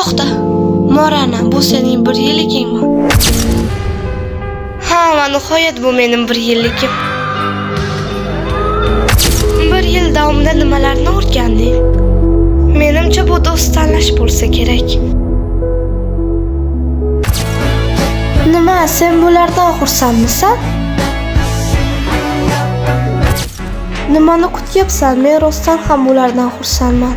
To'xta. Morana, bu sening 1 yilligingmi? Ha, nihoyat bu mening 1 yilligim. 1 yil davomida nimalarni o'rganding? Menimcha bu do'st tanlash bo'lsa kerak. Nima, sen bulardan xursandmisan? Nimani kutyapsan? Men rostdan ham bulardan xursandman.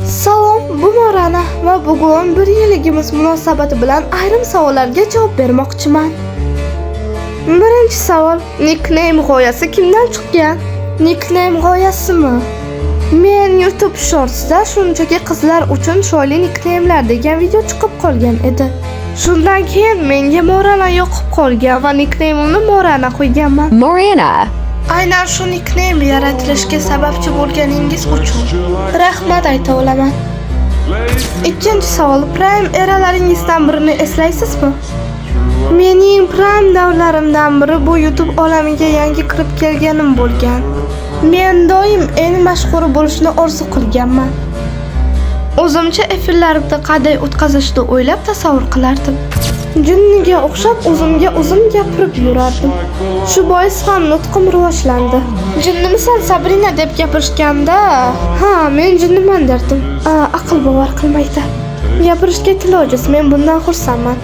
Salom, bu Morana va bugun 1 yilligimiz munosabati bilan ayrim savollarga javob bermoqchiman. Birinchi savol, nickname g'oyasi kimdan chiqqan? Nickname g'oyasimi? Men YouTube Shorts'da shunchaki qizlar uchun chiroyli nickname'lar degan video chiqib qolgan edi. Shundan keyin menga Morana yoqib qolgan va nickname'imni Morana qo'yganman. Morana. Aynan shu nickname yaratilishiga sababchi bo'lganingiz uchun rahmat ayta olaman. Ikkinchi savol, Prime eralaringizdan birini eslaysizmi? Mening Prime davrlarimdan biri bu YouTube olamiga yangi kirib kelganim bo'lgan. Men doim eng mashhuri bo'lishni orzu qilganman. O'zimcha efirlarimni qanday o'tkazishni o'ylab tasavvur qilardim. Jinniga o'xshab o'zim gapirib yurardim. Shu bois ham nutqim rivojlandi. Jinnimisan Sabrina deb gapirishganda, ha, men jinniman derdim. Aql bovar qilmaydi. Gapirishga til ojiz, men bundan xursandman.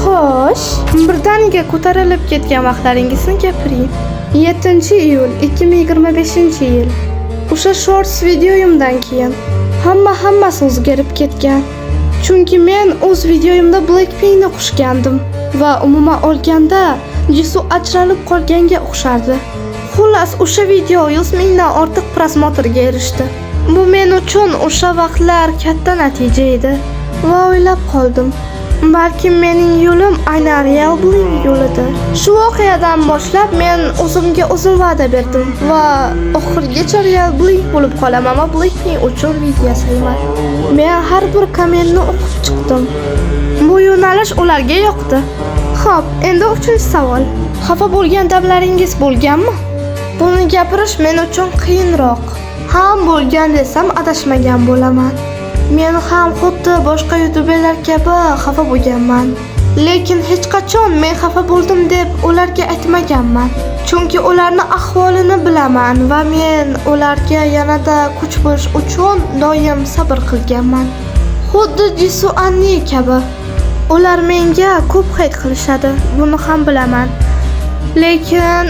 Xo'sh, birdaniga ko'tarilib ketgan vaqtlaringizni gapiring. 7-iyul 2025-yil. O'sha shorts videoyimdan keyin hammasi o'zgarib ketgan. Chunki men o'z videoyimda Blackpinkni qo'shgandim va umuman olganda Jisoo ajralib qolganga o'xshardi. Xullas, o'sha video 100 mingdan ortiq prosmotrga erishdi. Bu men uchun o'sha vaqtlar katta natija edi va o'ylab qoldim. Balki mening yo'lim aynan Real Blink yo'lidir. Shu voqeadan boshlab men o'zimga o'zim va'da berdim va oxirigacha Real Blink bo'lib qolaman va Blackpink uchun video yasayman. Men har bir kommentni o'qib chiqdim. Bu yo'nalish ularga yoqdi. Xo'p, endi 3-savol. Xafa bo'lgan damlaringiz bo'lganmi? Buni gapirish men uchun qiyinroq. Ham bo'lgan desam adashmagan bo'laman. Men ham xuddi boshqa youtuberlar kabi xafa bo'lganman. Lekin hech qachon men xafa bo'ldim deb ularga aytmaganman. Chunki ularning ahvolini bilaman va men ularga yanada kuch berish uchun doim sabr qilganman. Xuddi Jisoo Annie kabi. Ular menga ko'p hate qilishadi, buni ham bilaman. Lekin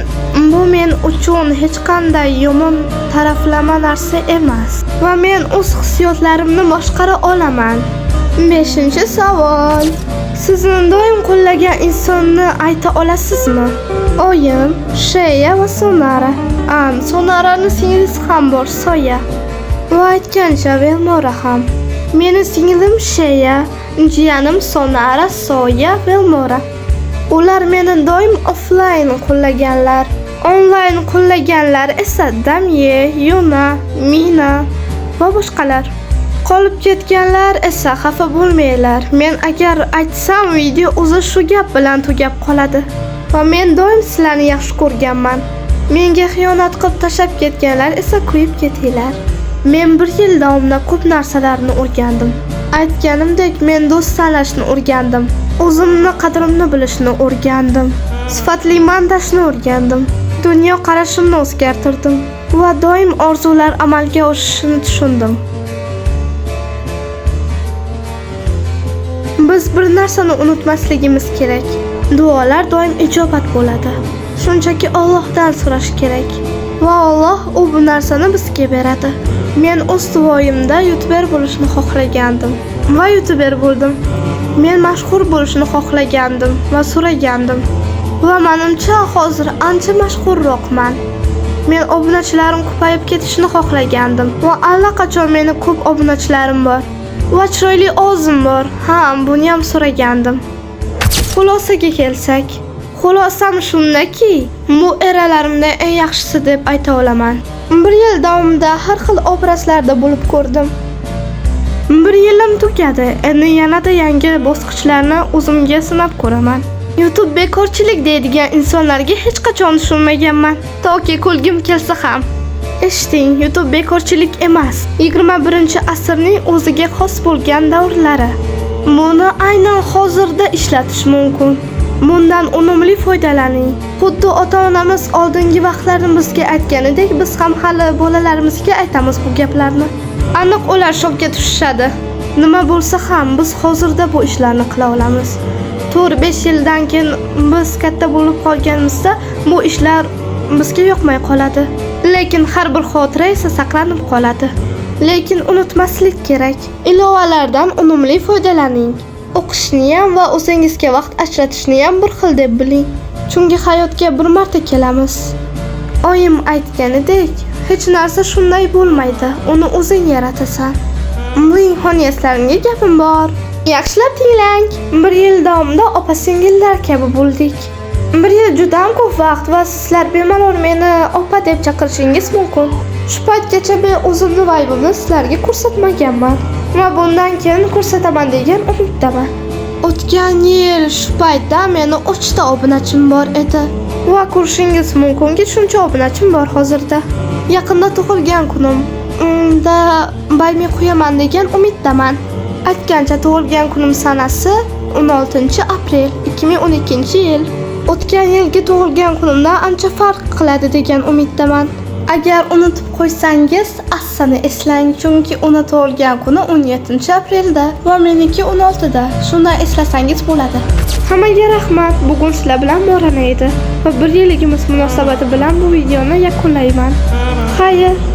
bu men uchun hech qanday yomon taraflama narsa emas va men o'z hissiyotlarimni boshqara olaman. 5-savol. Sizni doim qo'llagan insonni ayta olasizmi? Oyim, Sheya va Sonara. Sonaraning singlisi ham bor, Soya. Va aytgancha Velmora ham. Meni singlim Sheya, jiyanim Sonara, Soya, Velmora. Ular meni doim offline qo'llaganlar. Online qo'llaganlar esa Damye, Yona, Mina va boshqalar. Qolib ketganlar esa xafa bo'lmanglar. Men agar aytsam video o'zi shu gap bilan tugab qoladi. Va men doim sizlarni yaxshi ko'rganman. Menga xiyonat qilib tashab ketganlar esa kuyib ketinglar. Men 1 yil davomida ko'p narsalarni o'rgandim. Aytganimdek, men do'st tanlashni o'rgandim. O'zimni qadrimni bilishni o'rgandim. Sifatli montajni o'rgandim. Dunyo qarashimni o'zgartirdim va doim orzular amalga oshishini tushundim. Biz bir narsani unutmasligimiz kerak. Duolar doim ijobat bo'ladi. Shunchaki Allohdan so'rash kerak va Alloh bu narsani bizga beradi. Men o'z duoyimda youtuber bo'lishni xohlagandim va youtuber bo'ldim. Men mashhur bo'lishni xohlagandim va so'ragandim. Va menimcha hozir ancha mashhurroqman. Men obunachilarim ko'payib ketishini xohlagandim va allaqachon meni ko'p obunachilarim bor. Va chiroyli ovozim bor. Buni ham so'ragandim. Xulosaga kelsak, xulosam shundaki, bu eralarimda eng yaxshisi deb ayta olaman. 1 yil davomida har xil obrazlarda bo'lib ko'rdim. 1 yilim tugadi. Endi yanada yangi bosqichlarni o'zimga sinab ko'raman. YouTube bekorchilik deydigan insonlarga hech qachon tushunmaganman. Toki kulgim kelsa ham. Eshiting, YouTube bekorchilik emas. 21-asrning o'ziga xos bo'lgan davrlari. Buni aynan hozirda ishlatish mumkin. Bundan unumli foydalaning. Xuddi ota-onamiz oldingi vaqtlarimizga aytganidek, biz ham hali bolalarimizga aytamiz bu gaplarni. Aniq ular shokka tushishadi. Nima bo'lsa ham biz hozirda bu ishlarni qila olamiz. 4-5 yildan keyin biz katta bo'lib qolganimizda bu ishlar bizga yoqmay qoladi. Lekin har bir xotira esa saqlanib qoladi. Lekin unutmaslik kerak. Ilovalardan unumli foydalaning. O'qishni ham va o'zingizga vaqt ajratishni ham bir xil deb biling. Chunki hayotga bir marta kelamiz. Oyim aytganidek, hech narsa shunday bo'lmaydi. Uni o'zing yaratasan. Mening xoniyatlarimga gapim bor. Yaxshilab tinglang. 1 yil davomida opa-singillar kabi bo'ldik. 1 yil juda ham ko'p vaqt va sizlar bemalol meni opa deb chaqirishingiz mumkin. Shu paytgacha men o'zimni vaybimni sizlarga ko'rsatmaganman va bundan keyin ko'rsataman degan umiddaman. O'tgan yil shu paytda meni 3 ta obunachim bor edi va ko'rishingiz mumkinki shuncha obunachim bor hozirda. Yaqinda tug'ilgan kunim da baymi qo'yaman degan umiddaman. Aytgancha tug'ilgan kunim sanasi 16-aprel 2012-yil. O'tgan yilgi tug'ilgan kunimdan ancha farq qiladi degan umiddaman. Agar unutib qo'ysangiz, asani eslang, chunki uni tug'ilgan kuni 17-aprelda va meniki 16da. Shunday eslasangiz bo'ladi. Hammaga rahmat. Bugun sizlar bilan Morana edi va 1 yilligimiz munosabati bilan bu videoni yakunlayman. Xayr.